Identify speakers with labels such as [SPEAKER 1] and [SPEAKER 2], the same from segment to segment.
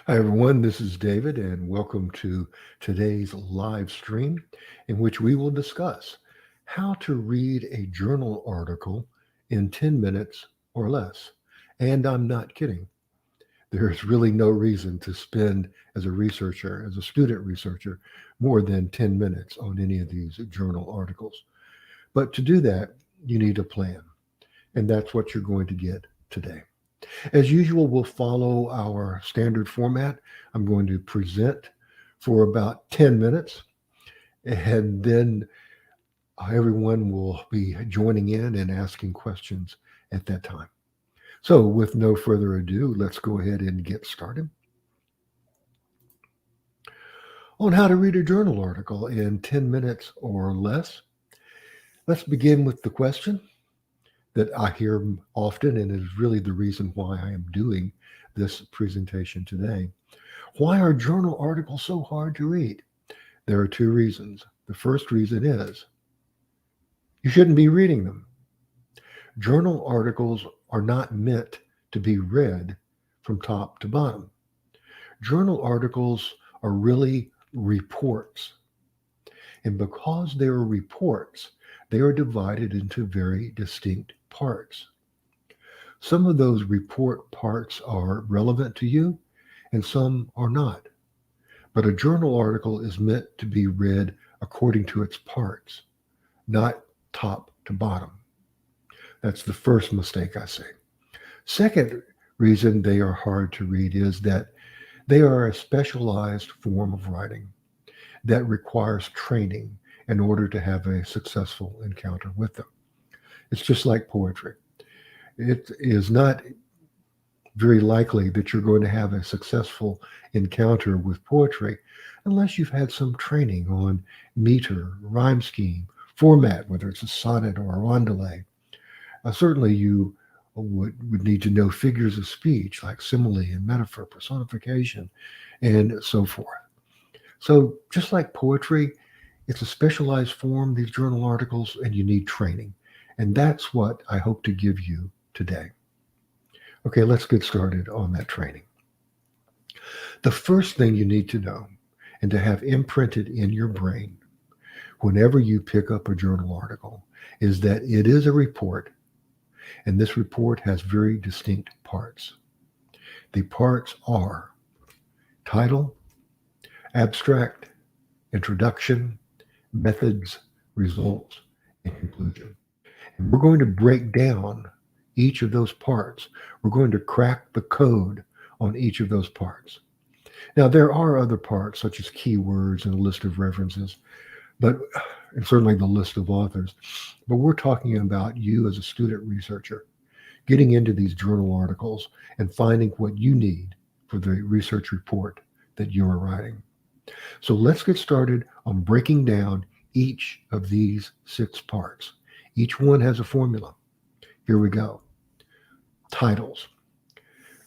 [SPEAKER 1] Hi, everyone. This is David, and welcome to today's live stream in which we will discuss how to read a journal article in 10 minutes or less. And I'm not kidding. There's really no reason to spend, as a researcher, as a student researcher, more than 10 minutes on any of these journal articles. But to do that, you need a plan, and that's what you're going to get today. As usual, we'll follow our standard format. I'm going to present for about 10 minutes, and then everyone will be joining in and asking questions at that time. So, with no further ado, let's go ahead and get started on how to read a journal article in 10 minutes or less. Let's begin with the question that I hear often and is really the reason why I am doing this presentation today. Why are journal articles so hard to read? There are two reasons. The first reason is you shouldn't be reading them. Journal articles are not meant to be read from top to bottom. Journal articles are really reports. And because they are reports, they are divided into very distinct parts. Some of those report parts are relevant to you, and some are not. But a journal article is meant to be read according to its parts, not top to bottom. That's the first mistake I see. Second reason they are hard to read is that they are a specialized form of writing that requires training in order to have a successful encounter with them. It's just like poetry. It is not very likely that you're going to have a successful encounter with poetry unless you've had some training on meter, rhyme scheme, format, whether it's a sonnet or a rondelet. Certainly, you would need to know figures of speech like simile and metaphor, personification, and so forth. So, just like poetry, it's a specialized form, these journal articles, and you need training. And that's what I hope to give you today. Okay, let's get started on that training. The first thing you need to know and to have imprinted in your brain whenever you pick up a journal article is that it is a report, and this report has very distinct parts. The parts are title, abstract, introduction, methods, results, and conclusion. And we're going to break down each of those parts. We're going to crack the code on each of those parts. Now, there are other parts, such as keywords and a list of references, but and certainly the list of authors. But we're talking about you as a student researcher getting into these journal articles and finding what you need for the research report that you are writing. So let's get started on breaking down each of these six parts. Each one has a formula. Here we go. Titles.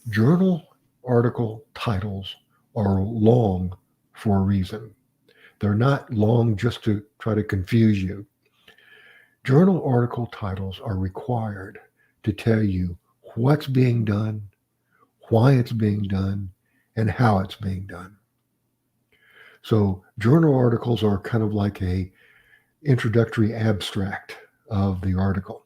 [SPEAKER 1] Journal article titles are long for a reason. They're not long just to try to confuse you. Journal article titles are required to tell you what's being done, why it's being done, and how it's being done. So journal articles are kind of like a introductory abstract of the article.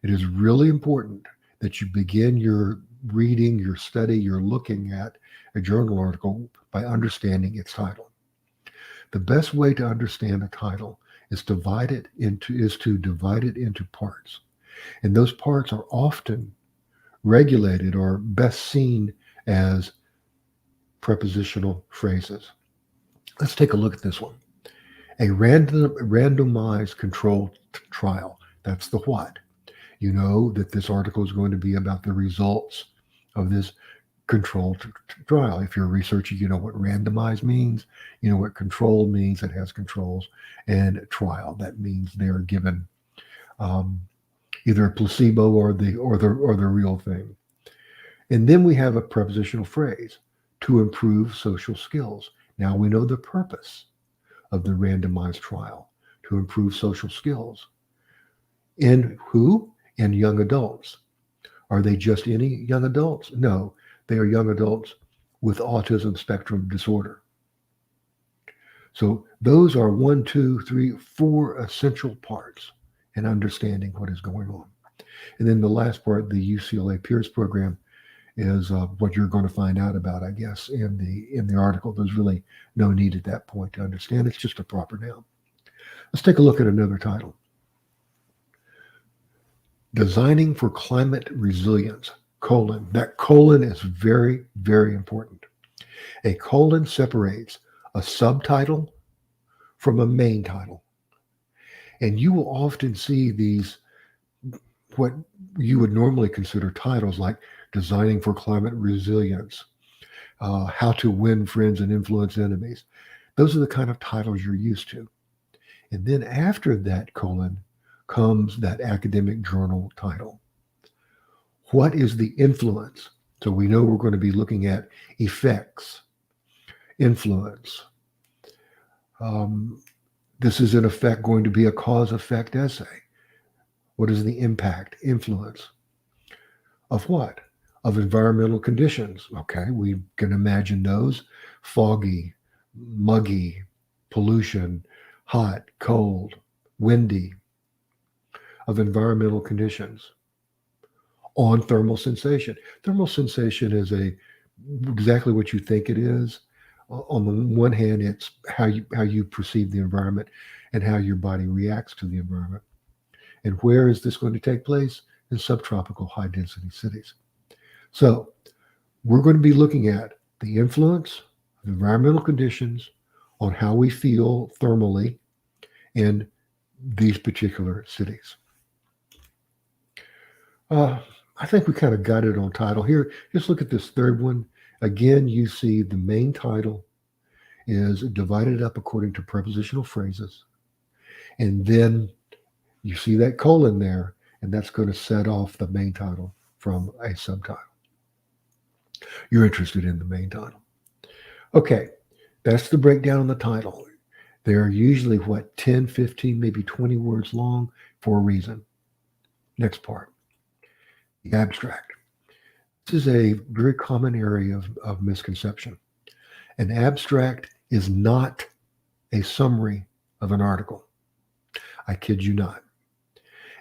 [SPEAKER 1] It is really important that you begin your reading, your study, your looking at a journal article by understanding its title. The best way to understand a title is to divide it into parts. And those parts are often regulated or best seen as prepositional phrases. Let's take a look at this one. A randomized controlled trial. That's the what. You know that this article is going to be about the results of this controlled trial. If you're a researcher, you know what randomized means. You know what controlled means. It has controls. And trial, that means they're given um, either a placebo or the real thing. And then we have a prepositional phrase to improve social skills. Now we know the purpose of the randomized trial to improve social skills. In who? In young adults. Are they just any young adults? No, they are young adults with autism spectrum disorder. So those are 1, 2, 3, 4 essential parts in understanding what is going on. And then the last part, the UCLA Peers Program, is what you're going to find out about, I guess, in the article. There's really no need at that point to understand. It's just a proper noun. Let's take a look at another title. Designing for Climate Resilience, colon. That colon is very, very important. A colon separates a subtitle from a main title. And you will often see these, what you would normally consider titles like Designing for Climate Resilience, How to Win Friends and Influence Enemies. Those are the kind of titles you're used to. And then after that colon comes that academic journal title. What is the influence? So we know we're going to be looking at effects, influence. This is in effect going to be a cause-effect essay. What is the impact, influence of what? Of environmental conditions. Okay, we can imagine those: foggy, muggy, pollution, hot, cold, windy. Of environmental conditions. On thermal sensation. Thermal sensation is exactly what you think it is. On the one hand, it's how you perceive the environment and how your body reacts to the environment. And where is this going to take place? In subtropical high density cities. So we're going to be looking at the influence of environmental conditions on how we feel thermally in these particular cities. I think we kind of got it on title here. Just look at this third one. Again, you see the main title is divided up according to prepositional phrases. And then you see that colon there, and that's going to set off the main title from a subtitle. You're interested in the main title. Okay, that's the breakdown on the title. They're usually, 10, 15, maybe 20 words long for a reason. Next part, the abstract. This is a very common area of misconception. An abstract is not a summary of an article. I kid you not.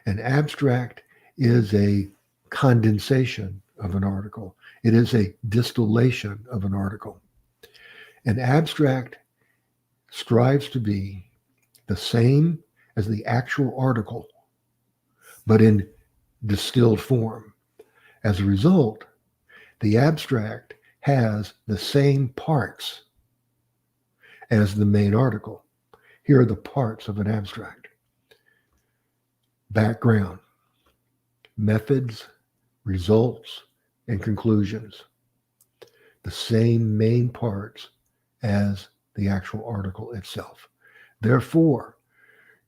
[SPEAKER 1] An abstract is a condensation of an article. It is a distillation of an article. An abstract strives to be the same as the actual article, but in distilled form. As a result, the abstract has the same parts as the main article. Here are the parts of an abstract: background, methods, results, and conclusions. The same main parts as the actual article itself. Therefore,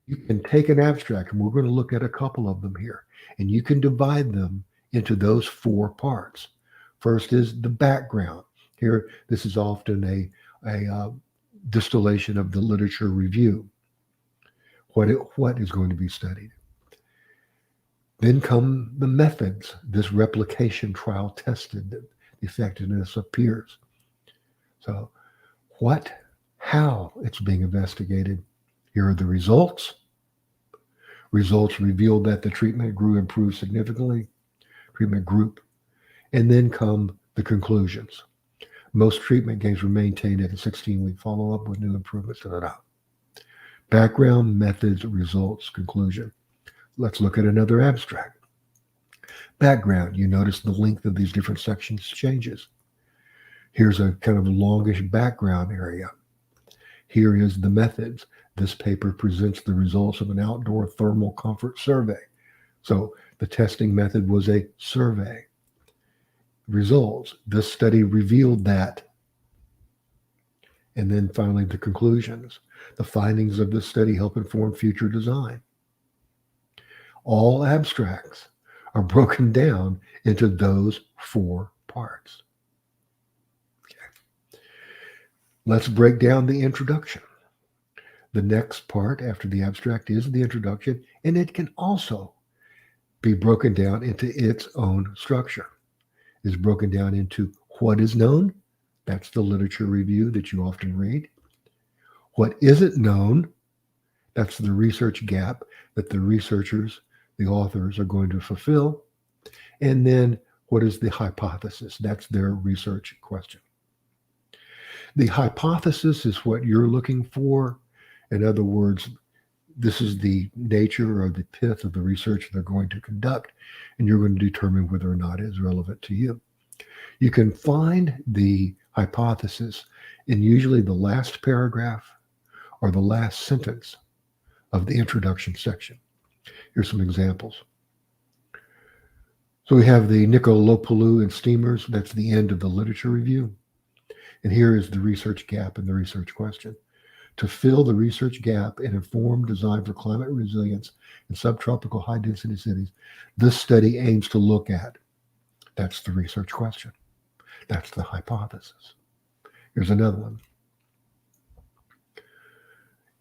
[SPEAKER 1] you can take an abstract, and we're going to look at a couple of them here, and you can divide them into those 4 parts. First is the background. Here, this is often a distillation of the literature review. What is going to be studied? Then come the methods. This replication trial tested the effectiveness of peers. So how it's being investigated. Here are the results. Results revealed that the treatment group improved significantly. Treatment group. And then come the conclusions. Most treatment gains were maintained at a 16-week follow-up with new improvements. Background, methods, results, conclusion. Let's look at another abstract. Background. You notice the length of these different sections changes. Here's a kind of longish background area. Here is the methods. This paper presents the results of an outdoor thermal comfort survey. So the testing method was a survey. Results. This study revealed that. And then finally, the conclusions. The findings of this study help inform future design. All abstracts are broken down into those 4 parts. Okay. Let's break down the introduction. The next part after the abstract is the introduction, and it can also be broken down into its own structure. It's broken down into what is known, That's the literature review that you often read. What isn't known, that's the research gap that the researchers, the authors, are going to fulfill. And then what is the hypothesis? That's their research question. The hypothesis is what you're looking for. In other words, this is the nature or the pith of the research they're going to conduct, and you're going to determine whether or not it is relevant to you. You can find the hypothesis in usually the last paragraph or the last sentence of the introduction section. Here's some examples. So we have the Nicolopoulou and steamers. That's the end of the literature review. And here is the research gap and the research question. To fill the research gap in informed design for climate resilience in subtropical high-density cities, this study aims to look at. That's the research question. That's the hypothesis. Here's another one.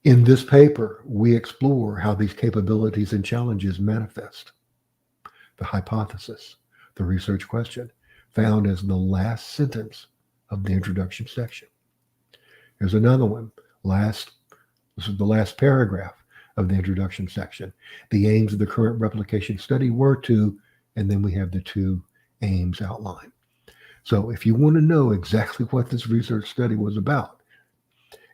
[SPEAKER 1] In this paper, we explore how these capabilities and challenges manifest. The hypothesis, the research question, found as the last sentence of the introduction section. Here's another one. This is the last paragraph of the introduction section. The aims of the current replication study were to, and then we have the two aims outlined. So if you want to know exactly what this research study was about,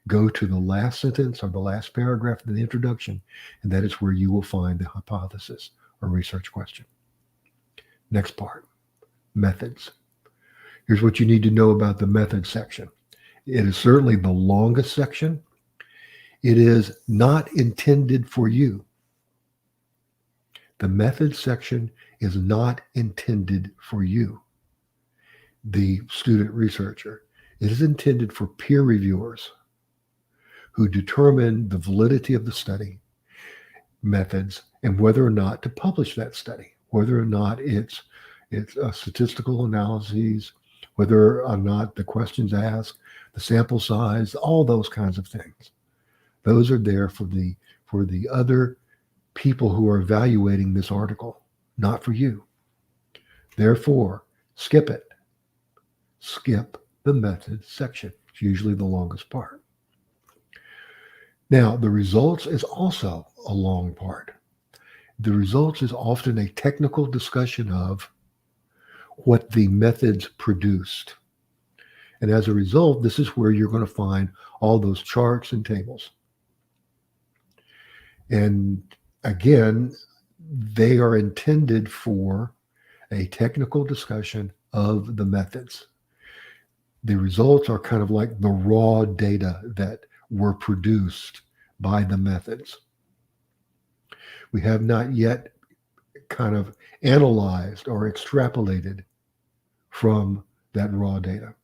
[SPEAKER 1] go to the last sentence or the last paragraph of the introduction, and that is where you will find the hypothesis or research question. Next part, methods. Here's what you need to know about the methods section. It is certainly the longest section. It is not intended for you. The methods section is not intended for you, the student researcher. It is intended for peer reviewers who determine the validity of the study methods and whether or not to publish that study, whether or not it's statistical analyses, whether or not the questions asked, the sample size, all those kinds of things. Those are there for the other people who are evaluating this article, not for you. Therefore, skip it. Skip the methods section. It's usually the longest part. Now, the results is also a long part. The results is often a technical discussion of what the methods produced. And as a result, this is where you're going to find all those charts and tables. And again, they are intended for a technical discussion of the methods. The results are kind of like the raw data that were produced by the methods. We have not yet kind of analyzed or extrapolated from that raw data.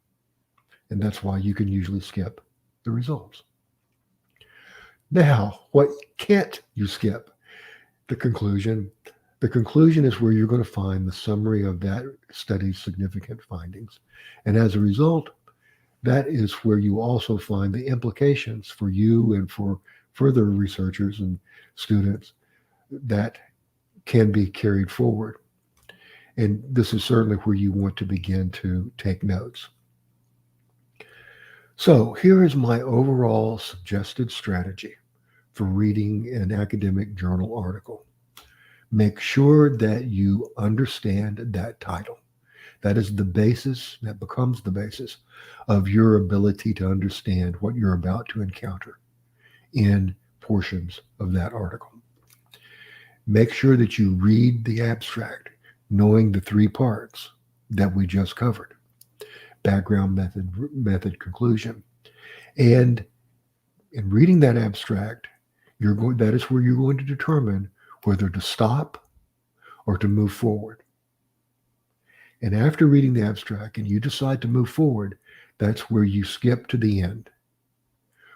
[SPEAKER 1] And that's why you can usually skip the results. Now, what can't you skip? The conclusion. The conclusion is where you're going to find the summary of that study's significant findings. And as a result, that is where you also find the implications for you and for further researchers and students that can be carried forward. And this is certainly where you want to begin to take notes. So here is my overall suggested strategy for reading an academic journal article. Make sure that you understand that title. That is the basis, that becomes the basis of your ability to understand what you're about to encounter in portions of that article. Make sure that you read the abstract, knowing the three parts that we just covered: background, method, conclusion. And in reading that abstract, that is where you're going to determine whether to stop or to move forward. And after reading the abstract and you decide to move forward, that's where you skip to the end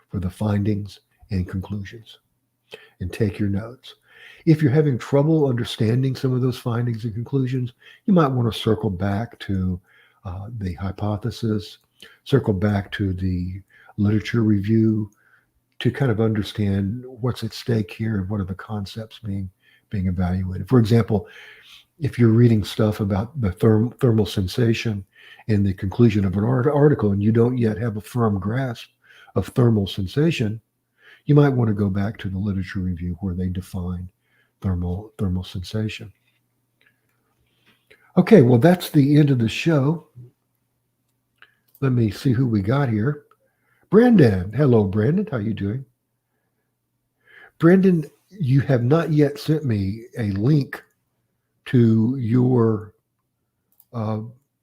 [SPEAKER 1] for the findings and conclusions and take your notes. If you're having trouble understanding some of those findings and conclusions, you might want to circle back to the hypothesis, circle back to the literature review to kind of understand what's at stake here and what are the concepts being evaluated. For example, if you're reading stuff about the thermal sensation in the conclusion of an article and you don't yet have a firm grasp of thermal sensation, you might want to go back to the literature review where they define thermal sensation. Okay, well, that's the end of the show. Let me see who we got here. Brandon. Hello, Brandon. How you doing? Brandon, you have not yet sent me a link to your uh,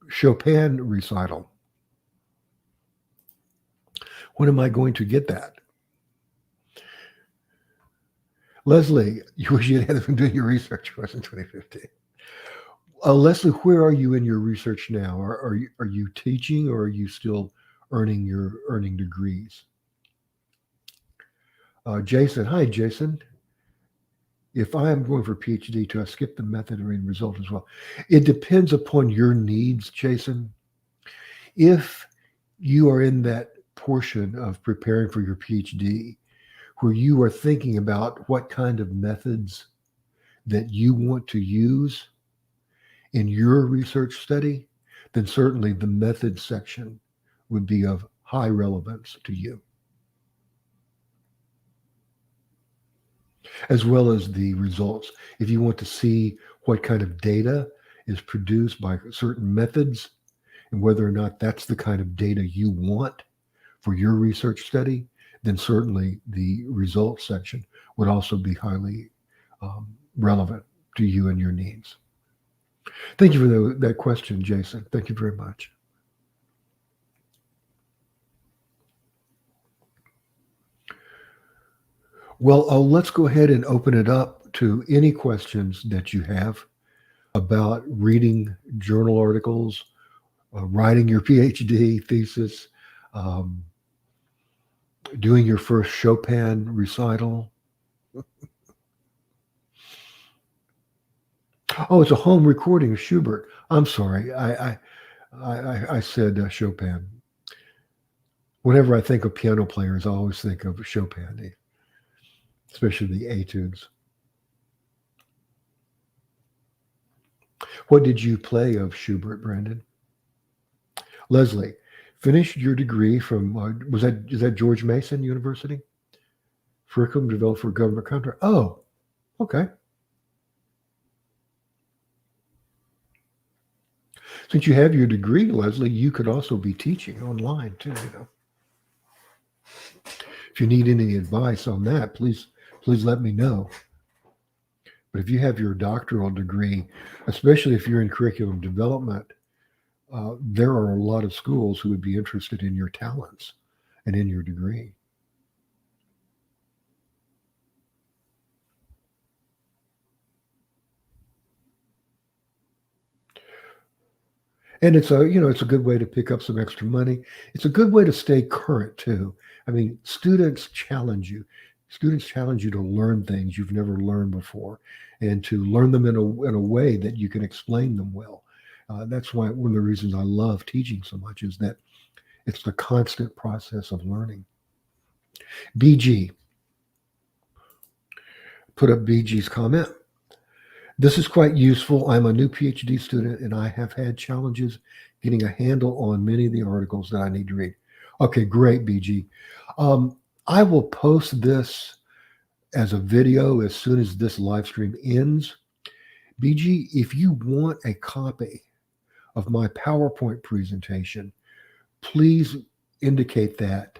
[SPEAKER 1] Chopin recital. When am I going to get that? Leslie, you wish you had been doing your research course in 2015. Leslie, where are you in your research now? Are you teaching or are you still earning degrees? Jason, hi Jason. If I am going for PhD, do I skip the method or in result as well? It depends upon your needs, Jason. If you are in that portion of preparing for your PhD where you are thinking about what kind of methods that you want to use in your research study, then certainly the method section would be of high relevance to you, as well as the results. If you want to see what kind of data is produced by certain methods and whether or not that's the kind of data you want for your research study, then certainly the results section would also be highly relevant to you and your needs. Thank you for that question, Jason. Thank you very much. Well, let's go ahead and open it up to any questions that you have about reading journal articles, writing your PhD thesis, um, doing your first Chopin recital. Oh, it's a home recording of Schubert. I'm sorry, I said Chopin. Whenever I think of piano players, I always think of Chopin, especially the etudes. What did you play of Schubert, Brandon? Leslie, finished your degree from is that George Mason University? Curriculum developed for government contract. Oh, okay. Since you have your degree, Leslie, you could also be teaching online too. If you need any advice on that, please let me know. But if you have your doctoral degree, especially if you're in curriculum development, there are a lot of schools who would be interested in your talents and in your degree. And it's a good way to pick up some extra money. It's a good way to stay current too. I mean, students challenge you. Students challenge you to learn things you've never learned before and to learn them in a way that you can explain them well. That's why one of the reasons I love teaching so much is that it's the constant process of learning. BG, put up BG's comment. This is quite useful. I'm a new PhD student and I have had challenges getting a handle on many of the articles that I need to read. Okay, great, BG. I will post this as a video as soon as this live stream ends. BG, if you want a copy of my PowerPoint presentation, please indicate that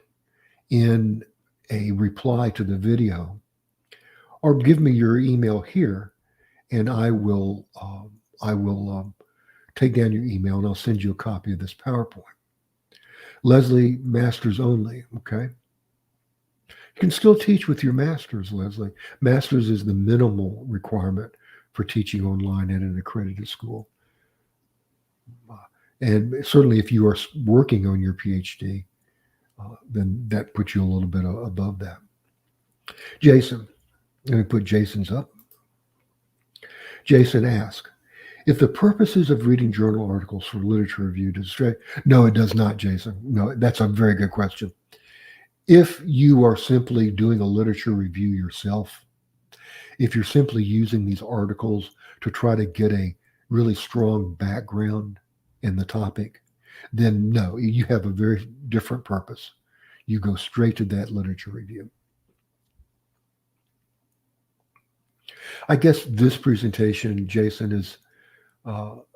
[SPEAKER 1] in a reply to the video or give me your email here and I will take down your email and I'll send you a copy of this PowerPoint. Leslie, masters only, okay? You can still teach with your master's, Leslie. Master's is the minimal requirement for teaching online at an accredited school. And certainly if you are working on your PhD, then that puts you a little bit above that. Jason, let me put Jason's up. Jason asked, if the purposes of reading journal articles for literature review distract, no, it does not, Jason. No, that's a very good question. If you are simply doing a literature review yourself, if you're simply using these articles to try to get a really strong background in the topic, then no, you have a very different purpose. You go straight to that literature review. I guess this presentation, Jason, is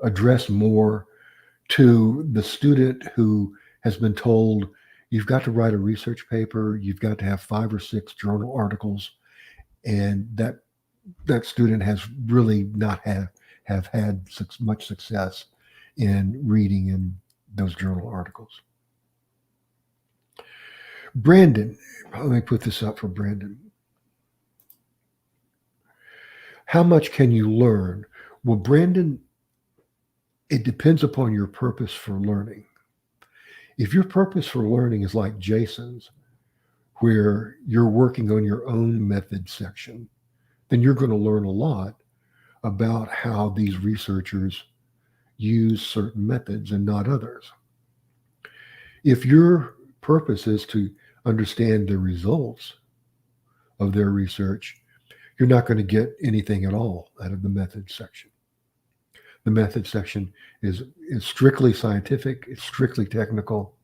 [SPEAKER 1] addressed more to the student who has been told you've got to write a research paper, you've got to have 5 or 6 journal articles, and that student has really not have had much success in reading in those journal articles. Brandon, let me put this up for Brandon. How much can you learn? Well, Brandon, it depends upon your purpose for learning. If your purpose for learning is like Jason's, where you're working on your own method section, then you're going to learn a lot about how these researchers use certain methods and not others. If your purpose is to understand the results of their research, you're not going to get anything at all out of the methods section. The methods section is strictly scientific, it's strictly technical,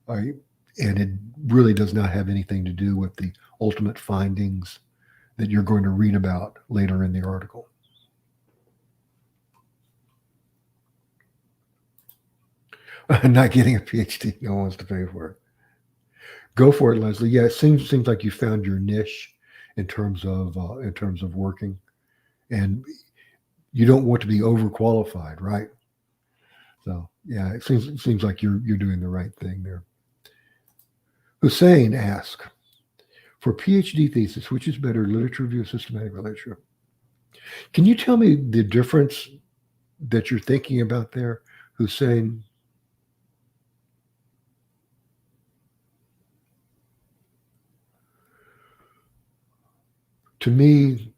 [SPEAKER 1] and it really does not have anything to do with the ultimate findings that you're going to read about later in the article. Not getting a PhD, no one wants to pay for it. Go for it, Leslie. Yeah, it seems like you found your niche in terms of working, and you don't want to be overqualified, right? So yeah, it seems like you're doing the right thing there. Hussein asks, for PhD thesis, which is better, literature review or systematic literature? Can you tell me the difference that you're thinking about there, Hussein? To me,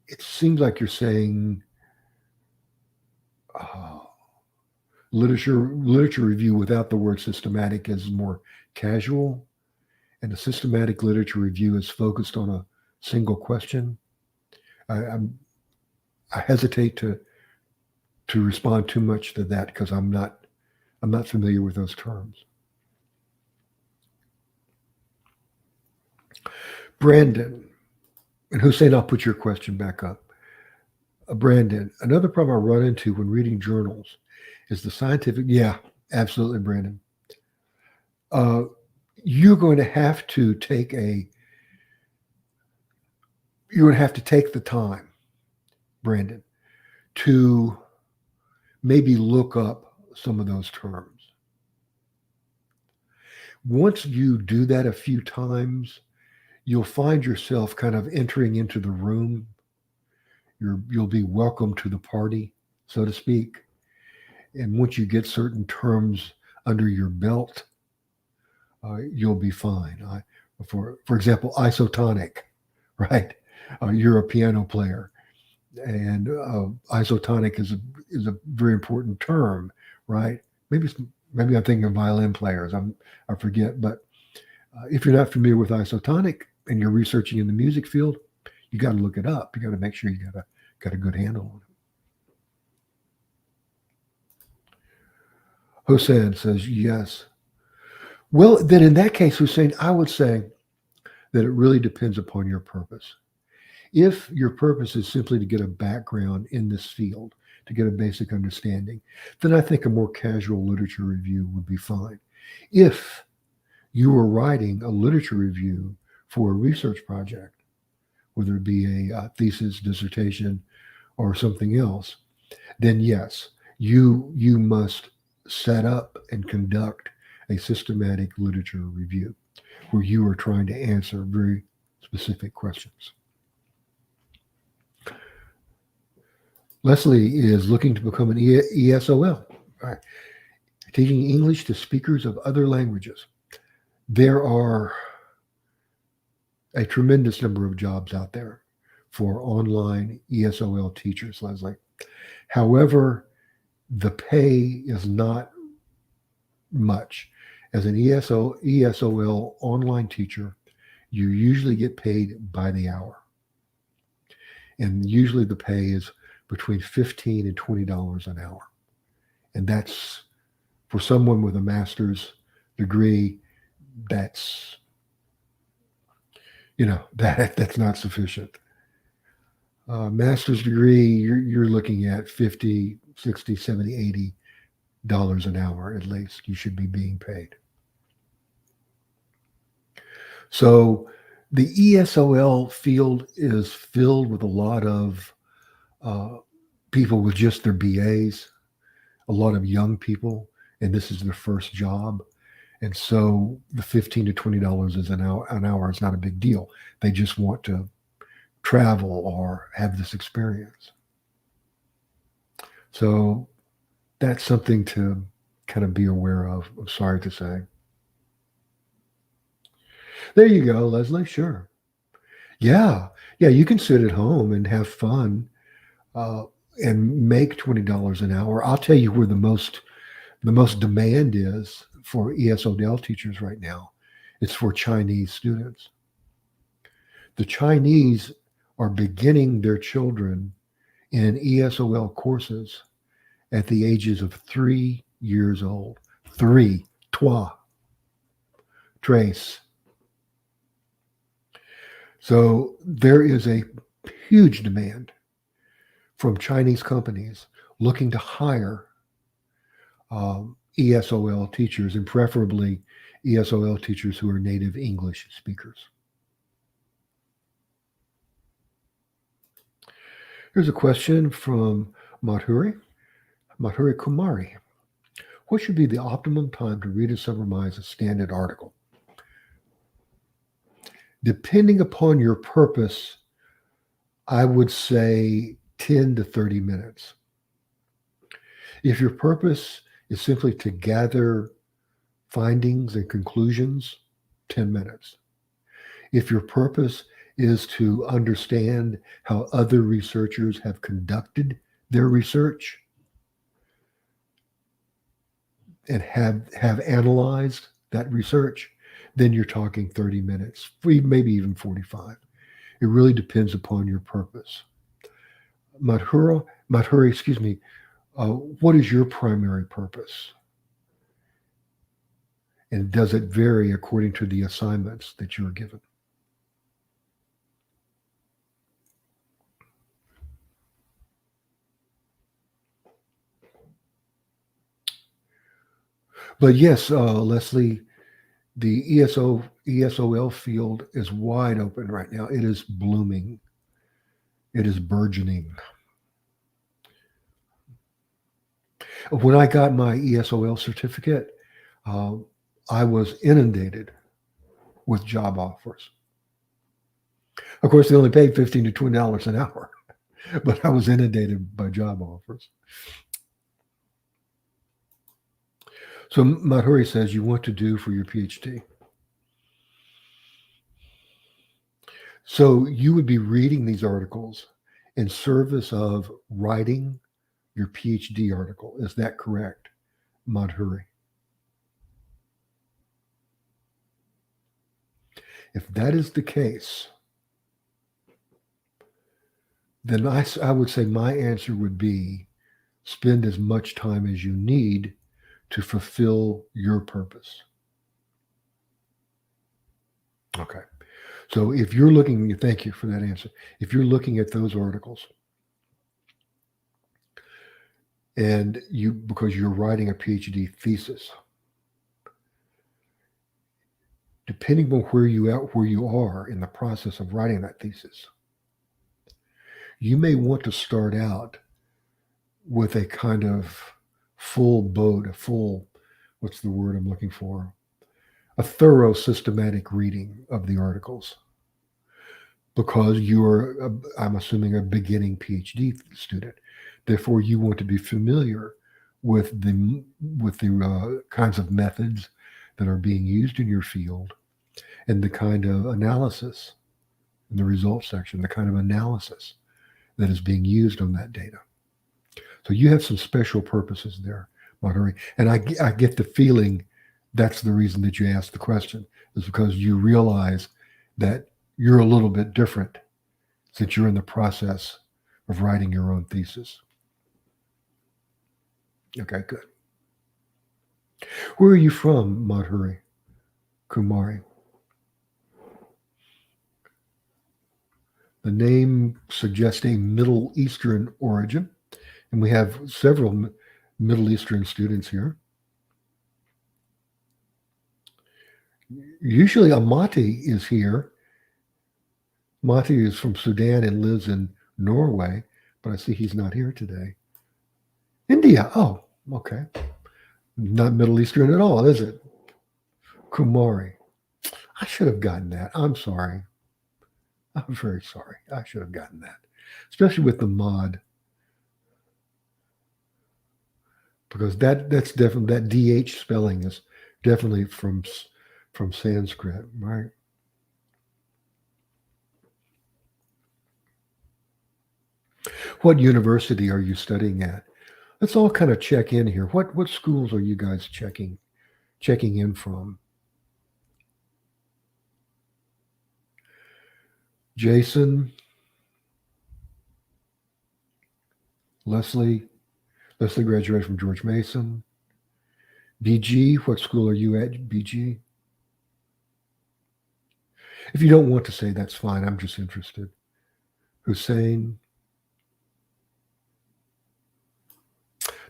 [SPEAKER 1] it seems like you're saying literature review without the word systematic is more casual, and a systematic literature review is focused on a single question. I hesitate to respond too much to that because I'm not familiar with those terms. Brandon and Hussein, I'll put your question back up. Brandon, another problem I run into when reading journals is the scientific. Yeah, absolutely, Brandon. You're going to have to take the time, Brandon, to maybe look up some of those terms. Once you do that a few times, you'll find yourself kind of entering into the room. You'll be welcome to the party, so to speak. And once you get certain terms under your belt, you'll be fine. For example, isotonic, right? You're a piano player, and isotonic is a very important term, right? Maybe I'm thinking of violin players. I forget, but if you're not familiar with isotonic and you're researching in the music field, you got to look it up. You got to make sure you got a good handle on it. Hussein says yes. Well, then in that case, Hussein, I would say that it really depends upon your purpose. If your purpose is simply to get a background in this field, to get a basic understanding, then I think a more casual literature review would be fine. If you were writing a literature review for a research project, whether it be a thesis, dissertation, or something else, then yes, you must set up and conduct a systematic literature review where you are trying to answer very specific questions. Leslie is looking to become an ESOL, right, teaching English to speakers of other languages. There are a tremendous number of jobs out there for online ESOL teachers, Leslie. However, the pay is not much. As an ESOL online teacher, you usually get paid by the hour. And usually the pay is between $15 and $20 an hour. And that's, for someone with a master's degree, that's, that's not sufficient. Master's degree, you're looking at 50, 60, 70, $80 an hour at least. You should be being paid. So the ESOL field is filled with a lot of uh, people with just their BAs, a lot of young people, and this is their first job. And so the $15 to $20 is an hour is not a big deal. They just want to travel or have this experience. So that's something to kind of be aware of. I'm sorry to say. There you go, Leslie. Sure. Yeah. Yeah. You can sit at home and have fun uh, and make $20 an hour. I'll tell you where the most demand is for ESOL teachers right now. It's for Chinese students. The Chinese are beginning their children in ESOL courses at the ages of 3 years old. Three, trois, tres. So there is a huge demand from Chinese companies looking to hire ESOL teachers, and preferably ESOL teachers who are native English speakers. Here's a question from Madhuri Kumari. What should be the optimum time to read and summarize a standard article? Depending upon your purpose, I would say 10 to 30 minutes. If your purpose is simply to gather findings and conclusions, 10 minutes. If your purpose is to understand how other researchers have conducted their research and have analyzed that research, then you're talking 30 minutes, maybe even 45. It really depends upon your purpose. Madhuri, excuse me, what is your primary purpose? And does it vary according to the assignments that you are given? But yes, Leslie, the ESOL field is wide open right now. It is blooming. It is burgeoning. When I got my ESOL certificate, uh, I was inundated with job offers. Of course, they only paid $15 to $20 an hour, but I was inundated by job offers. So Madhuri says you want to do for your PhD. So you would be reading these articles in service of writing your PhD article. Is that correct, Madhuri? If that is the case, then I would say my answer would be spend as much time as you need to fulfill your purpose. Okay. So if you're looking, thank you for that answer. If you're looking at those articles and because you're writing a PhD thesis, depending on where you are in the process of writing that thesis, you may want to start out with a kind of full boat, what's the word I'm looking for? A thorough systematic reading of the articles because you're, I'm assuming, a beginning PhD student. Therefore, you want to be familiar with the kinds of methods that are being used in your field and the kind of analysis in the results section, the kind of analysis that is being used on that data. So you have some special purposes there, Marjorie. And I get the feeling that's the reason that you asked the question, is because you realize that you're a little bit different since you're in the process of writing your own thesis. Okay, good. Where are you from, Madhuri Kumari? The name suggests a Middle Eastern origin, and we have several Middle Eastern students here. Usually Amati is here. Mati is from Sudan and lives in Norway, but I see he's not here today. India. Oh, okay. Not Middle Eastern at all, is it? Kumari. I should have gotten that. I'm sorry. I'm very sorry. I should have gotten that, especially with the mod, because that's definitely that DH spelling is definitely from Sanskrit, right? What university are you studying at? Let's all kind of check in here. What schools are you guys checking in from? Jason, Leslie. Leslie graduated from George Mason. BG, what school are you at, BG? If you don't want to say, that's fine. I'm just interested. Hussein,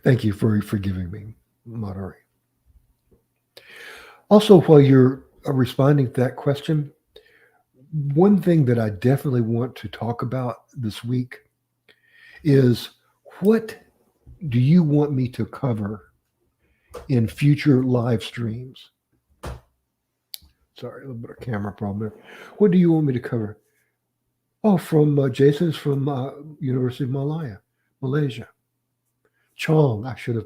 [SPEAKER 1] thank you for forgiving me, Madari. Also, while you're responding to that question, one thing that I definitely want to talk about this week is what do you want me to cover in future live streams? Sorry, a little bit of camera problem there. What do you want me to cover? Oh, from Jason's from University of Malaysia. Chong, I should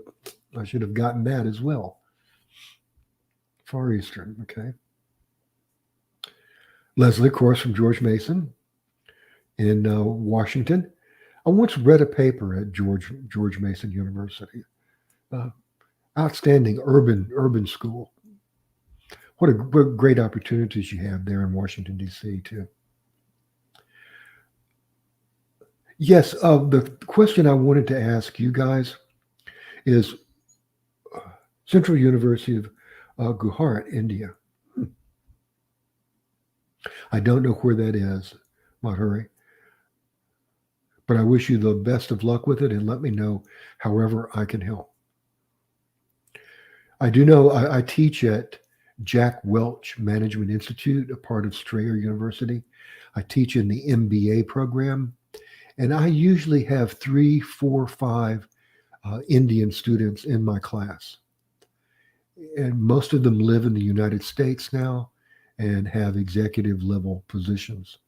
[SPEAKER 1] have gotten that as well. Far Eastern, okay. Leslie, of course, from George Mason in Washington. I once read a paper at George Mason University. Outstanding urban school. What great opportunities you have there in Washington, D.C. too. Yes, the question I wanted to ask you guys is Central University of Gujarat, India. I don't know where that is, Madhuri, but I wish you the best of luck with it and let me know however I can help. I do know I teach at Jack Welch Management Institute, a part of Strayer University. I teach in the MBA program, and I usually have 3, 4, 5 Indian students in my class. And most of them live in the United States now and have executive level positions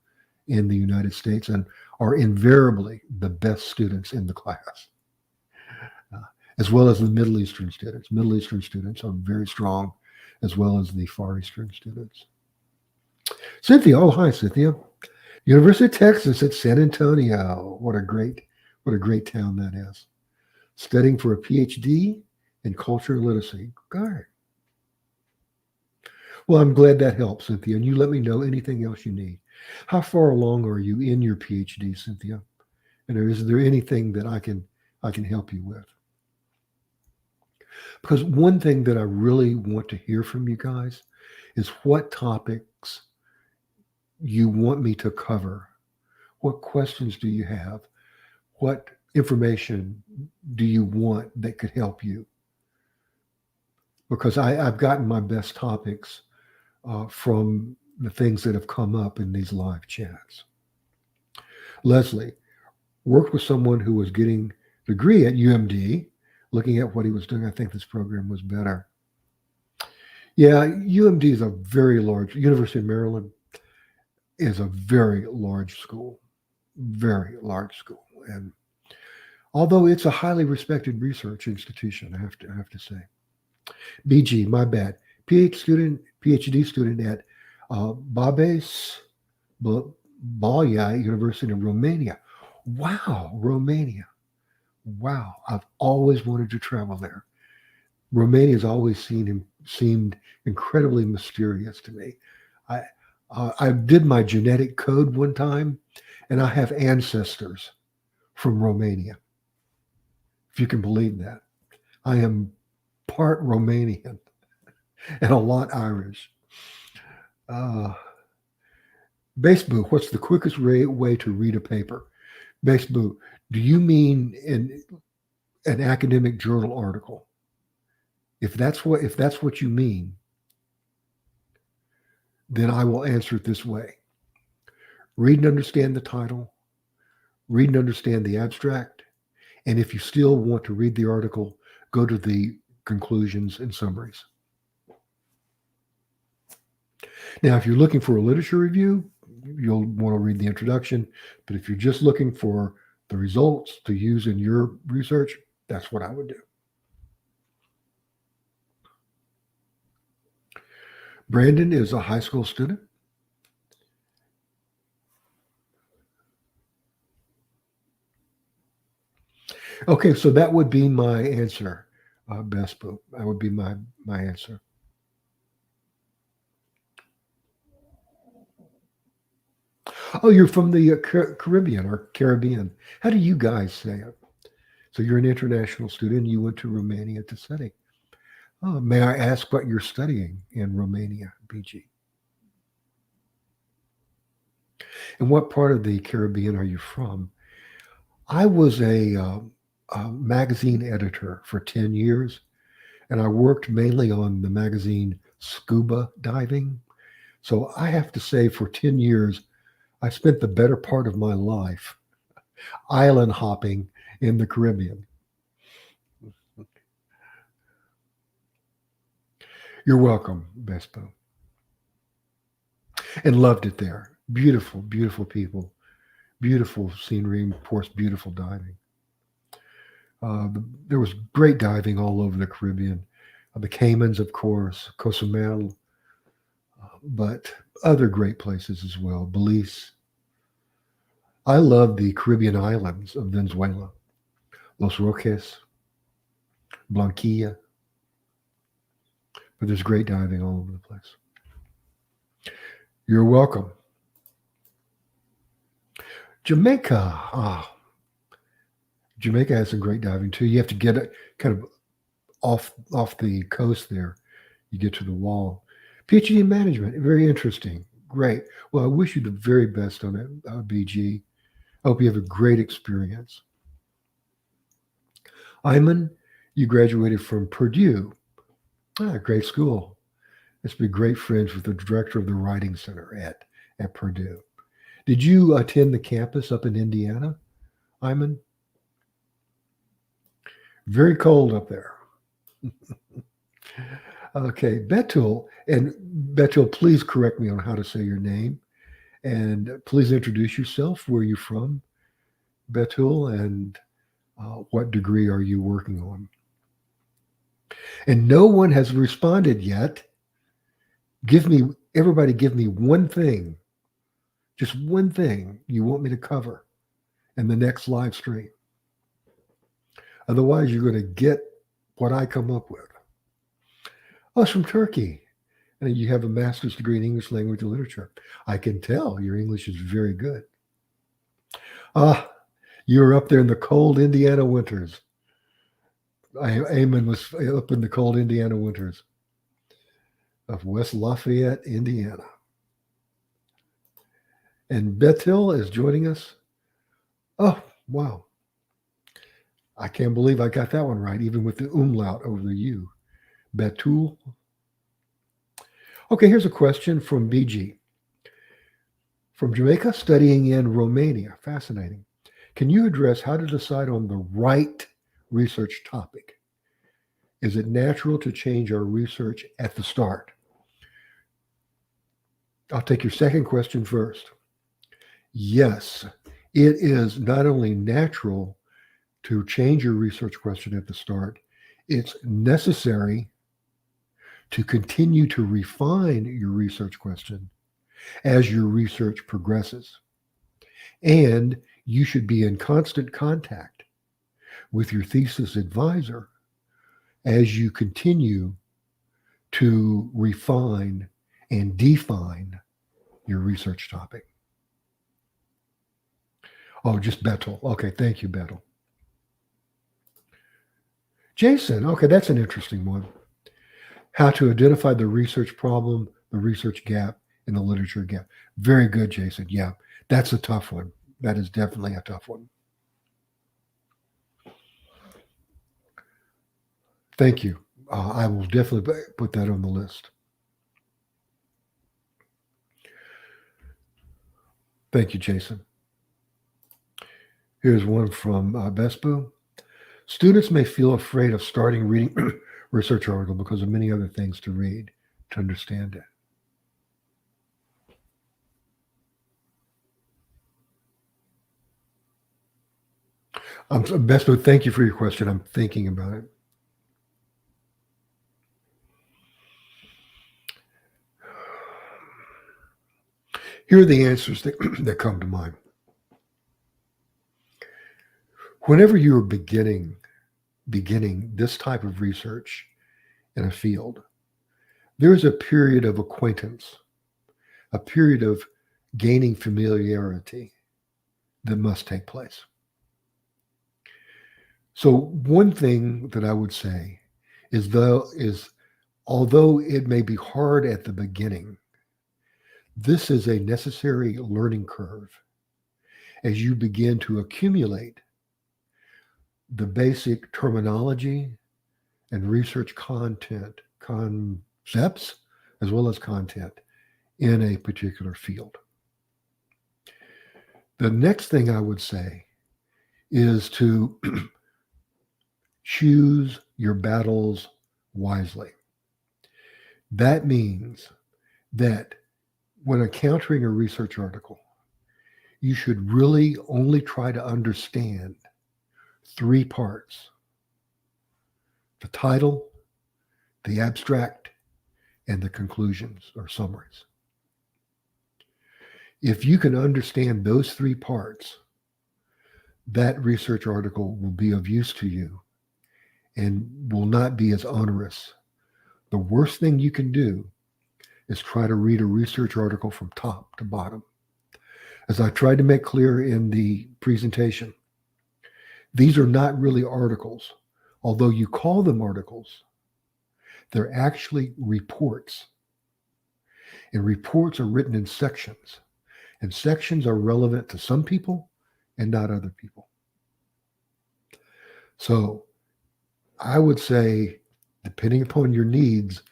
[SPEAKER 1] in the United States and are invariably the best students in the class, as well as the Middle Eastern students. Middle Eastern students are very strong, as well as the Far Eastern students. Cynthia, oh hi Cynthia. University of Texas at San Antonio. What a great town that is. Studying for a PhD in cultural literacy. Good. Well, I'm glad that helps, Cynthia. And you let me know anything else you need. How far along are you in your PhD, Cynthia? And is there anything that I can help you with? Because one thing that I really want to hear from you guys is what topics you want me to cover. What questions do you have? What information do you want that could help you? Because I've gotten my best topics from the things that have come up in these live chats. Leslie worked with someone who was getting a degree at UMD. Looking at what he was doing, I think this program was better. Yeah, UMD is a very large, University of Maryland is a very large school, very large school. And although it's a highly respected research institution, I have to say. BG, my bad. PhD student at Babes Balya University in Romania. Wow, Romania. Wow, I've always wanted to travel there. Romania has always seemed incredibly mysterious to me. I did my genetic code one time, and I have ancestors from Romania. If you can believe that, I am part Romanian and a lot Irish. Uh, Baseboo, what's the quickest way to read a paper? Baseboo, do you mean in an academic journal article? If that's what you mean, then I will answer it this way. Read and understand the title, read and understand the abstract, and if you still want to read the article, go to the conclusions and summaries. Now, if you're looking for a literature review, you'll want to read the introduction. But if you're just looking for the results to use in your research, that's what I would do. Brandon is a high school student. Okay, so that would be my answer, Bespo. That would be my answer. Oh, you're from the Caribbean or Caribbean. How do you guys say it? So you're an international student. You went to Romania to study. Oh, may I ask what you're studying in Romania, BG? And what part of the Caribbean are you from? I was a magazine editor for 10 years, and I worked mainly on the magazine Scuba Diving. So I have to say, for 10 years, I spent the better part of my life island hopping in the Caribbean. You're welcome, Bespo. And loved it there. Beautiful, beautiful people, beautiful scenery, and of course, beautiful diving. There was great diving all over the Caribbean. The Caymans, of course, Cozumel, but other great places as well. Belize. I love the Caribbean islands of Venezuela, Los Roques, Blanquilla, but there's great diving all over the place. You're welcome. Jamaica. Jamaica has some great diving too. You have to get it kind of off the coast there. You get to the wall. PhD in management, very interesting. Great. Well, I wish you the very best on it, BG. I hope you have a great experience. Iman, you graduated from Purdue. Great school. Let's be great friends with the director of the Writing Center at Purdue. Did you attend the campus up in Indiana, Iman? Very cold up there. Okay, Betul, and Betul, please correct me on how to say your name, and please introduce yourself. Where are you from, Betul, and what degree are you working on? And no one has responded yet. Everybody give me one thing, just one thing you want me to cover in the next live stream. Otherwise, you're going to get what I come up with. Oh, it's from Turkey. And you have a master's degree in English language and literature. I can tell your English is very good. Ah, you were up there in the cold Indiana winters. Eamon was up in the cold Indiana winters of West Lafayette, Indiana. And Betil is joining us. Oh, wow. I can't believe I got that one right, even with the umlaut over the U. Betul. Okay, here's a question from BG. From Jamaica, studying in Romania. Fascinating. Can you address how to decide on the right research topic? Is it natural to change our research at the start? I'll take your second question first. Yes, it is not only natural to change your research question at the start, it's necessary to continue to refine your research question as your research progresses. And you should be in constant contact with your thesis advisor as you continue to refine and define your research topic. Oh, just Betel. Okay, thank you, Betel. Jason, okay, that's an interesting one. How to identify the research problem, the research gap, and the literature gap. Very good, Jason. Yeah, that's a tough one. That is definitely a tough one. Thank you. I will definitely put that on the list. Thank you, Jason. Here's one from Vespu. Students may feel afraid of starting reading research article because of many other things to read to understand it. Vespu, thank you for your question. I'm thinking about it. Here are the answers that come to mind. Whenever you are beginning this type of research in a field, there is a period of acquaintance, a period of gaining familiarity that must take place. So one thing that I would say is although it may be hard at the beginning, this is a necessary learning curve as you begin to accumulate the basic terminology and research concepts, as well as content in a particular field. The next thing I would say is to choose your battles wisely. That means that when encountering a research article, you should really only try to understand three parts: the title, the abstract, and the conclusions or summaries. If you can understand those three parts, that research article will be of use to you and will not be as onerous. The worst thing you can do is try to read a research article from top to bottom. As I tried to make clear in the presentation, these are not really articles. Although you call them articles, they're actually reports. And reports are written in sections. And sections are relevant to some people and not other people. So I would say, depending upon your needs,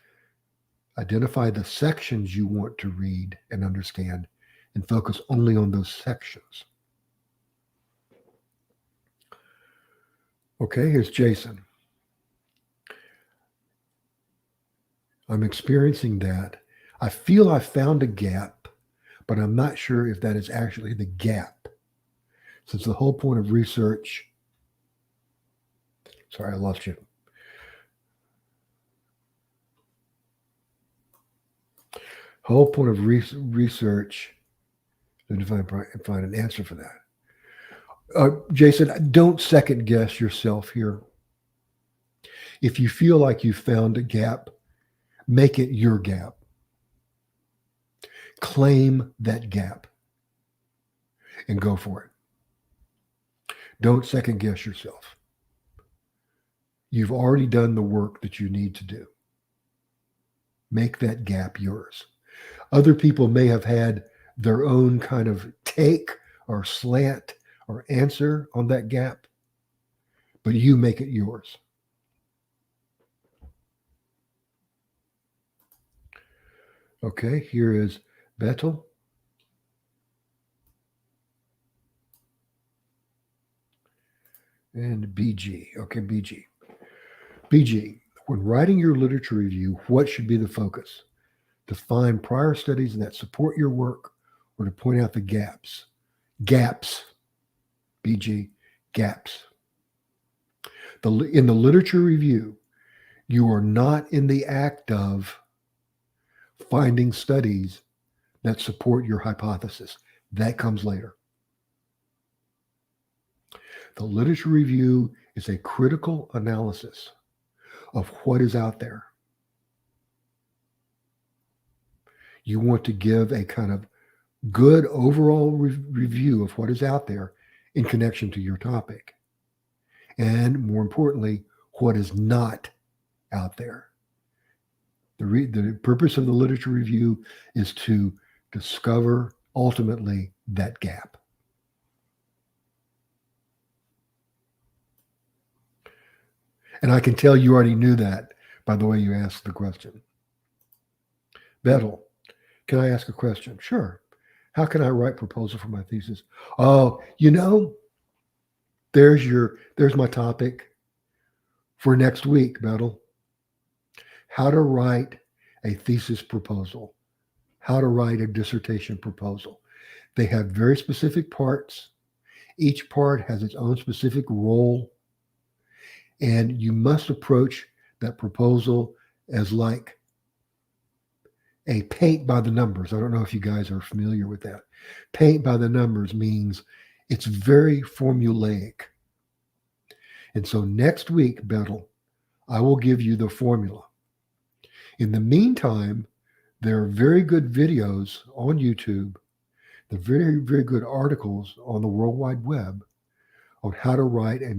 [SPEAKER 1] identify the sections you want to read and understand and focus only on those sections. Okay, here's Jason. I'm experiencing that. I feel I found a gap, but I'm not sure if that is actually the gap. Since the whole point of research, sorry, I lost you. Whole point of research, and if I find an answer for that. Jason, don't second guess yourself here. If you feel like you found a gap, make it your gap. Claim that gap and go for it. Don't second guess yourself. You've already done the work that you need to do. Make that gap yours. Other people may have had their own kind of take or slant or answer on that gap, but you make it yours. Okay, here is Betel. And BG. Okay, BG. BG, when writing your literature review, what should be the focus? To find prior studies that support your work or to point out the gaps? Gaps. BG, gaps. In the literature review, you are not in the act of finding studies that support your hypothesis. That comes later. The literature review is a critical analysis of what is out there. You want to give a kind of good overall review of what is out there in connection to your topic. And more importantly, what is not out there. The purpose of the literature review is to discover ultimately that gap. And I can tell you already knew that by the way you asked the question. Bettel, can I ask a question? Sure. How can I write proposal for my thesis? Oh, there's my topic for next week, Bettel. How to write a thesis proposal, how to write a dissertation proposal. They have very specific parts. Each part has its own specific role. And you must approach that proposal as like a paint by the numbers. I don't know if you guys are familiar with that. Paint by the numbers means it's very formulaic. And so next week, Bettel, I will give you the formula. In the meantime, there are very good videos on YouTube, the very, very good articles on the World Wide Web on how to write a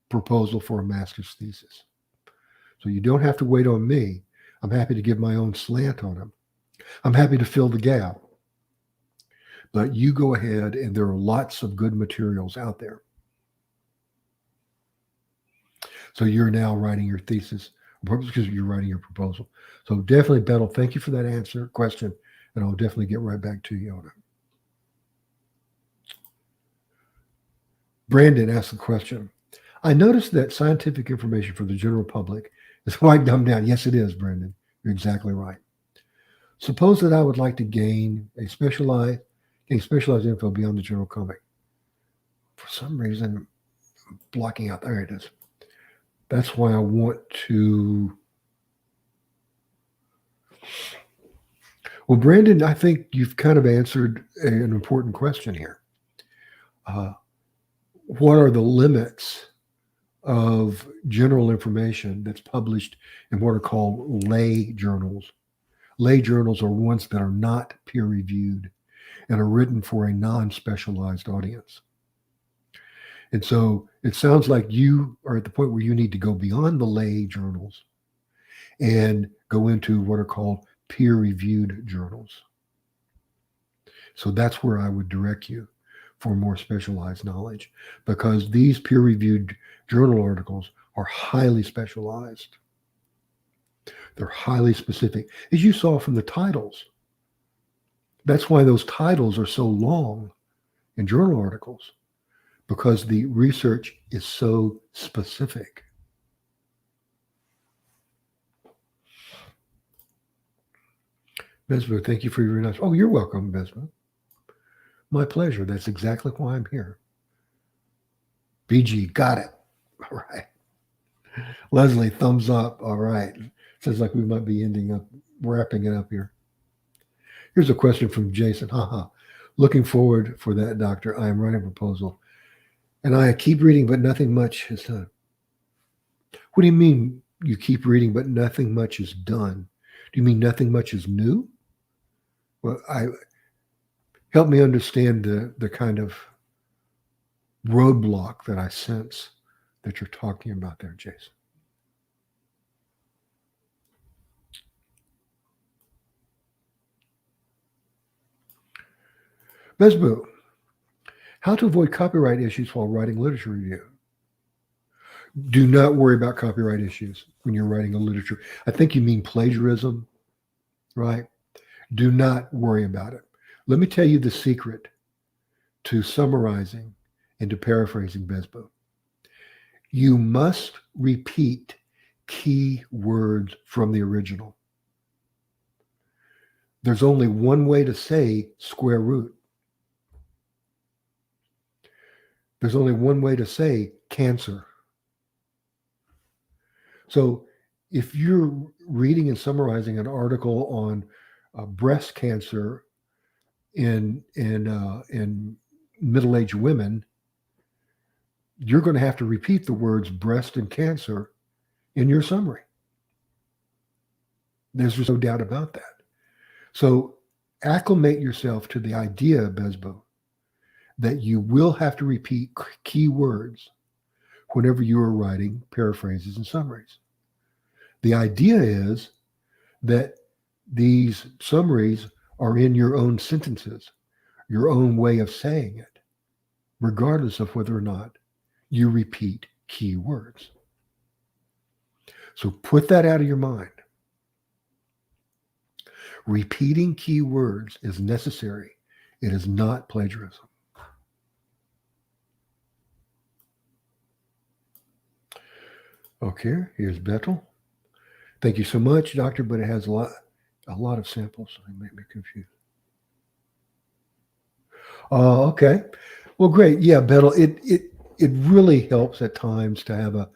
[SPEAKER 1] proposal for a master's thesis. So you don't have to wait on me. I'm happy to give my own slant on them. I'm happy to fill the gap. But you go ahead, and there are lots of good materials out there. So you're now writing your thesis because you're writing your proposal. So definitely, Bettel, thank you for that question, and I'll definitely get right back to you on it. Brandon asked the question. I noticed that scientific information for the general public is quite dumbed down. Yes, it is, Brandon. You're exactly right. Suppose that I would like to gain specialized info beyond the general comic. For some reason, I'm blocking out. There it is. That's why I want to. Well, Brandon, I think you've kind of answered an important question here. What are the limits of general information that's published in what are called lay journals? Lay journals are ones that are not peer-reviewed and are written for a non-specialized audience. And so it sounds like you are at the point where you need to go beyond the lay journals and go into what are called peer-reviewed journals. So that's where I would direct you for more specialized knowledge, because these peer-reviewed journal articles are highly specialized. They're highly specific, as you saw from the titles. That's why those titles are so long in journal articles, because the research is so specific. Besma, thank you for your announcement. Oh, you're welcome, Besma. My pleasure. That's exactly why I'm here. BG, got it. All right. Leslie, thumbs up. All right. Sounds like we might be wrapping it up here. Here's a question from Jason. Looking forward for that, Doctor. I am writing a proposal, and I keep reading, but nothing much is done. What do you mean you keep reading, but nothing much is done? Do you mean nothing much is new? Well, help me understand the kind of roadblock that I sense that you're talking about there, Jason. Besbu, how to avoid copyright issues while writing literature review? Do not worry about copyright issues when you're writing a literature. I think you mean plagiarism, right? Do not worry about it. Let me tell you the secret to summarizing and to paraphrasing Besbu. You must repeat key words from the original. There's only one way to say square root. There's only one way to say cancer. So if you're reading and summarizing an article on breast cancer in middle-aged women, you're going to have to repeat the words breast and cancer in your summary. There's no doubt about that. So acclimate yourself to the idea, Besbo, that you will have to repeat key words whenever you are writing paraphrases and summaries. The idea is that these summaries are in your own sentences, your own way of saying it, regardless of whether or not you repeat key words. So put that out of your mind. Repeating key words is necessary. It is not plagiarism. Okay, here's Bethel. Thank you so much, doctor, but it has a lot of samples, so they make me confused. Okay. Well, great. Yeah, Bethel, it really helps at times to have a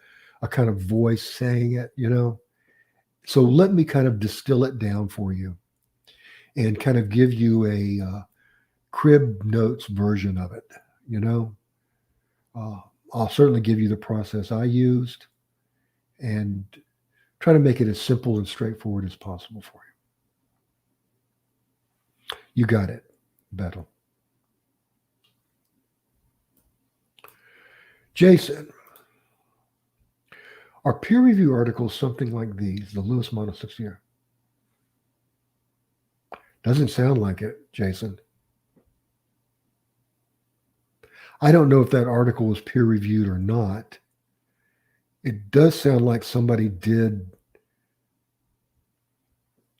[SPEAKER 1] kind of voice saying it, you know. So let me kind of distill it down for you and kind of give you a crib notes version of it, you know. I'll certainly give you the process I used and try to make it as simple and straightforward as possible for you. You got it, Bethel. Jason, are peer review articles something like these, the Lewis Model 6 year? Doesn't sound like it, Jason. I don't know if that article was peer reviewed or not. It does sound like somebody did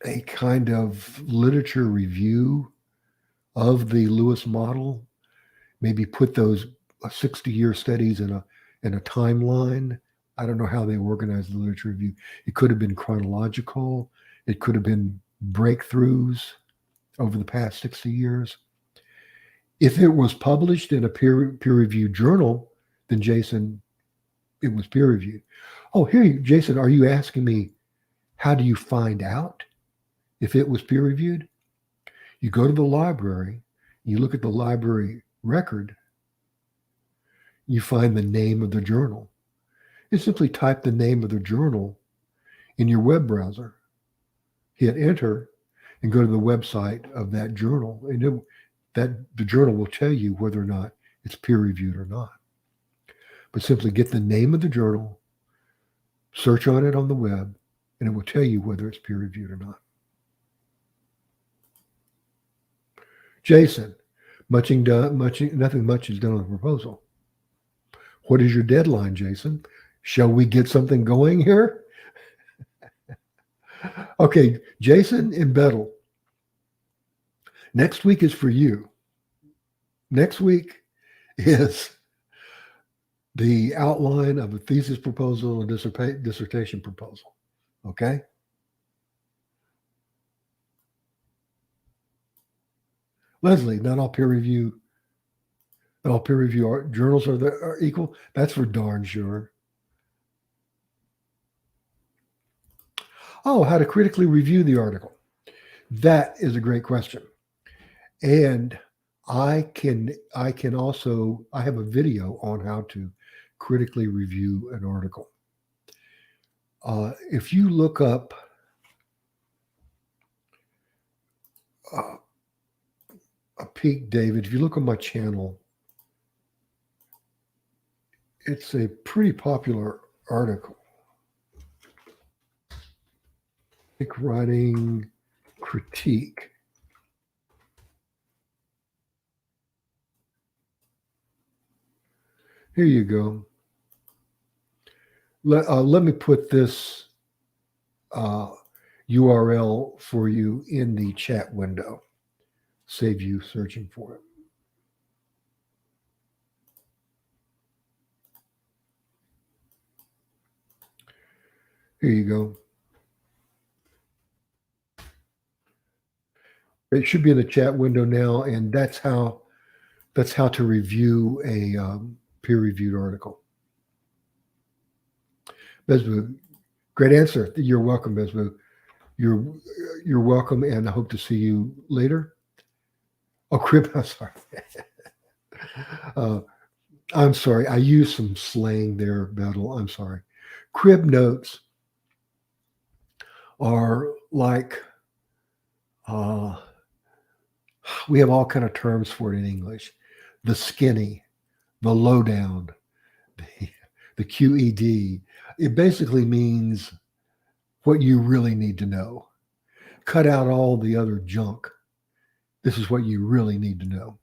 [SPEAKER 1] a kind of literature review of the Lewis model, maybe put those 60-year studies in a timeline. I don't know how they organized the literature review. It could have been chronological. It could have been breakthroughs over the past 60 years. If it was published in a peer-reviewed journal, then Jason, it was peer-reviewed. Oh, Jason, are you asking me, how do you find out if it was peer-reviewed? You go to the library, you look at the library record, you find the name of the journal. You simply type the name of the journal in your web browser, hit enter, and go to the website of that journal. And the journal will tell you whether or not it's peer-reviewed or not. But simply get the name of the journal, search on it on the web, and it will tell you whether it's peer-reviewed or not. Jason, nothing much is done on the proposal. What is your deadline, Jason? Shall we get something going here? Okay, Jason and Bethel, next week is for you. Next week is the outline of a thesis proposal and dissertation proposal. Okay? Leslie, not all peer review journals are equal. That's for darn sure. Oh, how to critically review the article. That is a great question. And I have a video on how to critically review an article. If you look up a peek, David, if you look on my channel, it's a pretty popular article. Writing critique. Here you go. Let me put this URL for you in the chat window. Save you searching for it. Here you go. It should be in the chat window now, and that's how to review a peer-reviewed article. Bezbu, great answer. You're welcome, Bezbu. You're welcome, and I hope to see you later. Oh, crib. I'm sorry. I'm sorry. I used some slang there, Battle. I'm sorry. Crib notes are like we have all kind of terms for it in English. The skinny, the lowdown, the QED, it basically means what you really need to know. Cut out all the other junk. This is what you really need to know.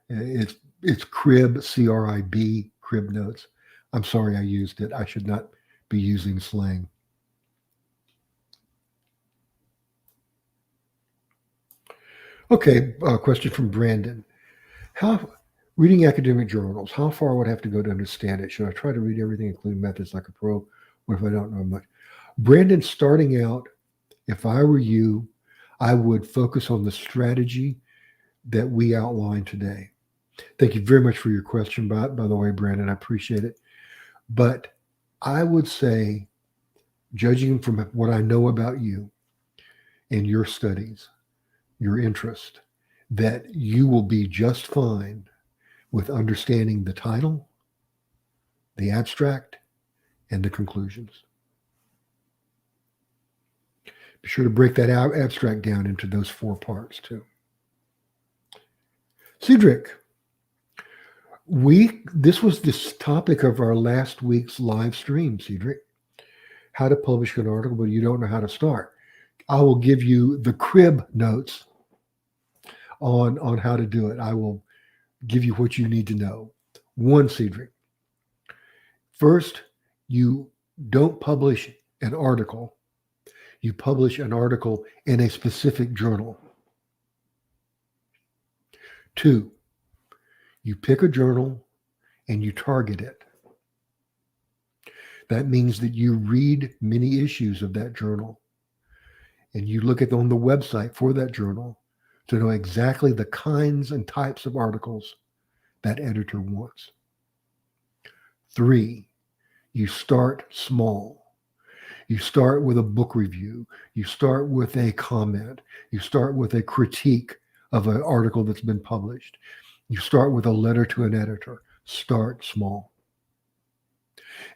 [SPEAKER 1] It's crib, CRIB, crib notes. I'm sorry I used it. I should not be using slang. Okay, question from Brandon. How reading academic journals, how far would I have to go to understand it? Should I try to read everything, including methods like a pro? What if I don't know much? Brandon, starting out, if I were you, I would focus on the strategy that we outlined today. Thank you very much for your question, by the way, Brandon. I appreciate it. But I would say, judging from what I know about you and your studies, your interest, that you will be just fine with understanding the title, the abstract, and the conclusions. Be sure to break that abstract down into those 4 parts too. Cedric, this was the topic of our last week's live stream, Cedric. How to publish an article, but you don't know how to start. I will give you the crib notes on how to do it. I will give you what you need to know. 1, Cedric. First, you don't publish an article. You publish an article in a specific journal. 2, you pick a journal and you target it. That means that you read many issues of that journal and you look at on the website for that journal to know exactly the kinds and types of articles that editor wants. 3, you start small. You start with a book review. You start with a comment. You start with a critique of an article that's been published. You start with a letter to an editor. Start small.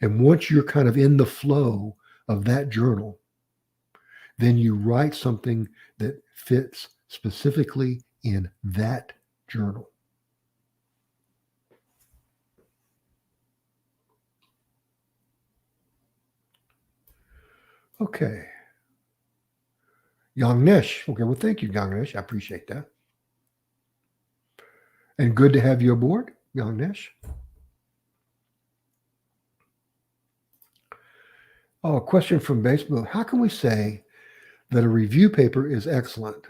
[SPEAKER 1] And once you're kind of in the flow of that journal, then you write something that fits specifically in that journal. Okay. Yangnesh. Okay, well, thank you, Yangnesh. I appreciate that. And good to have you aboard, Yangnesh. Oh, a question from Facebook. How can we say that a review paper is excellent?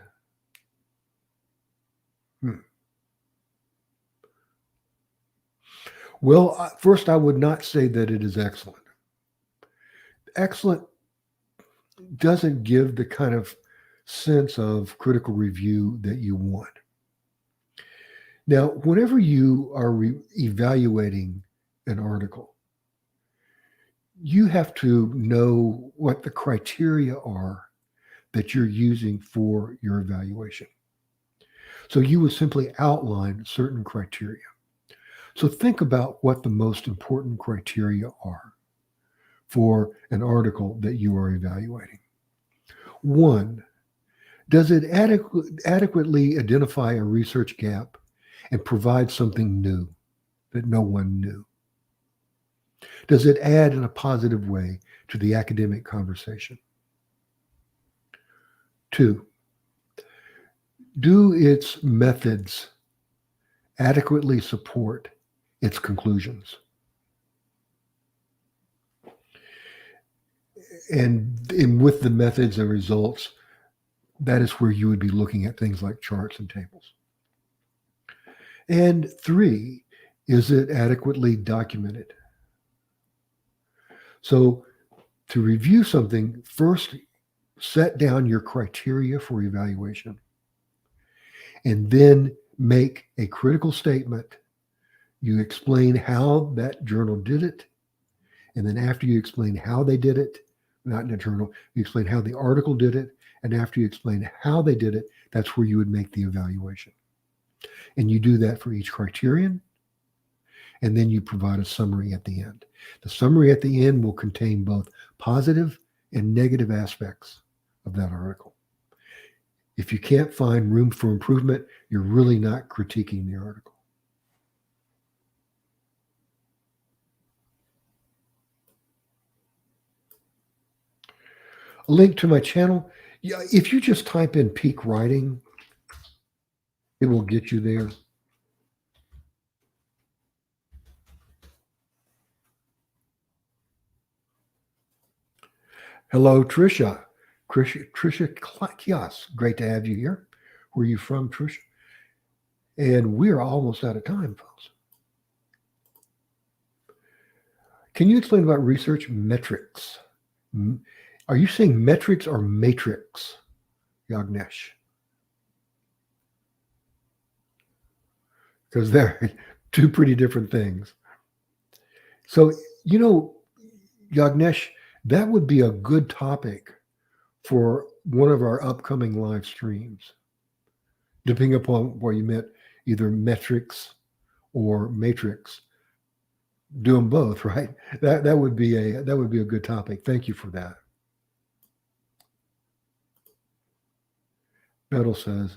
[SPEAKER 1] Well, first, I would not say that it is excellent. Excellent doesn't give the kind of sense of critical review that you want. Now, whenever you are evaluating an article, you have to know what the criteria are that you're using for your evaluation. So you would simply outline certain criteria. So think about what the most important criteria are for an article that you are evaluating. 1, does it adequately identify a research gap and provide something new that no one knew? Does it add in a positive way to the academic conversation? 2, do its methods adequately support its conclusions? And with the methods and results, that is where you would be looking at things like charts and tables. And 3, is it adequately documented? So to review something, first set down your criteria for evaluation and then make a critical statement. You explain how that journal did it. And then after you explain how they did it, not in a journal, you explain how the article did it. And after you explain how they did it, that's where you would make the evaluation. And you do that for each criterion. And then you provide a summary at the end. The summary at the end will contain both positive and negative aspects of that article. If you can't find room for improvement, you're really not critiquing the article. A link to my channel. Yeah, if you just type in peak writing, it will get you there. Hello, Trisha. Trisha Kios. Great to have you here. Where are you from, Trisha? And we're almost out of time, folks. Can you explain about research metrics? Are you saying metrics or matrix, Yagnesh? Because they're two pretty different things. So, Yagnesh, that would be a good topic for one of our upcoming live streams, depending upon what you meant, either metrics or matrix. Do them both, right? That would be a good topic. Thank you for that. Bettel says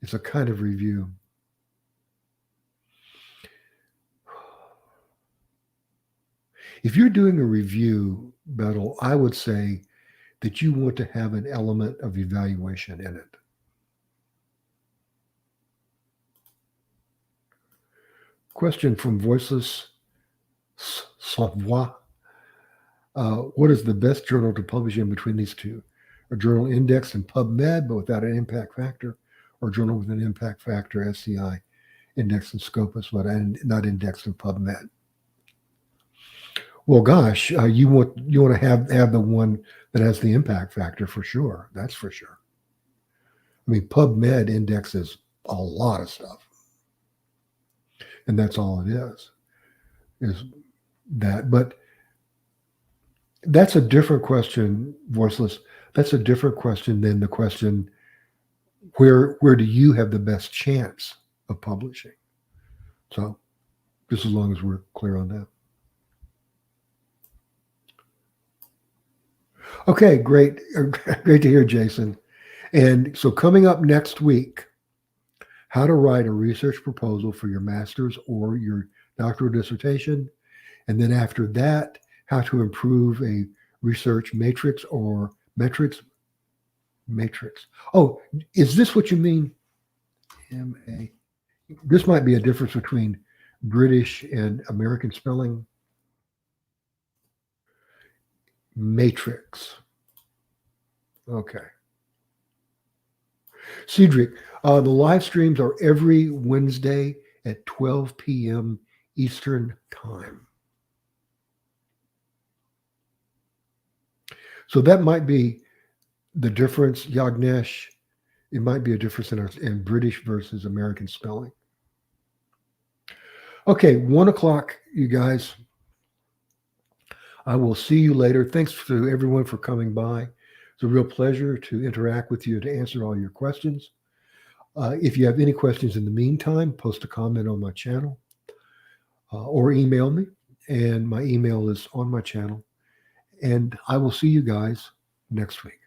[SPEAKER 1] it's a kind of review. If you're doing a review, Bettel, I would say that you want to have an element of evaluation in it. Question from Voiceless Savoir. What is the best journal to publish in between these two? A journal indexed in PubMed but without an impact factor, or a journal with an impact factor, SCI, indexed in Scopus but not indexed in PubMed? Well, gosh, you want to have the one that has the impact factor for sure. That's for sure. I mean, PubMed indexes a lot of stuff, and that's all it is that. But that's a different question, Voiceless. That's a different question than the question, where do you have the best chance of publishing? So, just as long as we're clear on that. Okay, great. Great to hear, Jason. And so coming up next week, how to write a research proposal for your master's or your doctoral dissertation. And then after that, how to improve a research matrix or metrics. Matrix. Oh, is this what you mean? MA. This might be a difference between British and American spelling. Matrix. Okay. Cedric, the live streams are every Wednesday at 12 p.m. Eastern Time. So that might be the difference, Yagnesh. It might be a difference in British versus American spelling. Okay, 1 o'clock, you guys. I will see you later. Thanks to everyone for coming by. It's a real pleasure to interact with you, to answer all your questions. If you have any questions in the meantime, post a comment on my channel or email me. And my email is on my channel. And I will see you guys next week.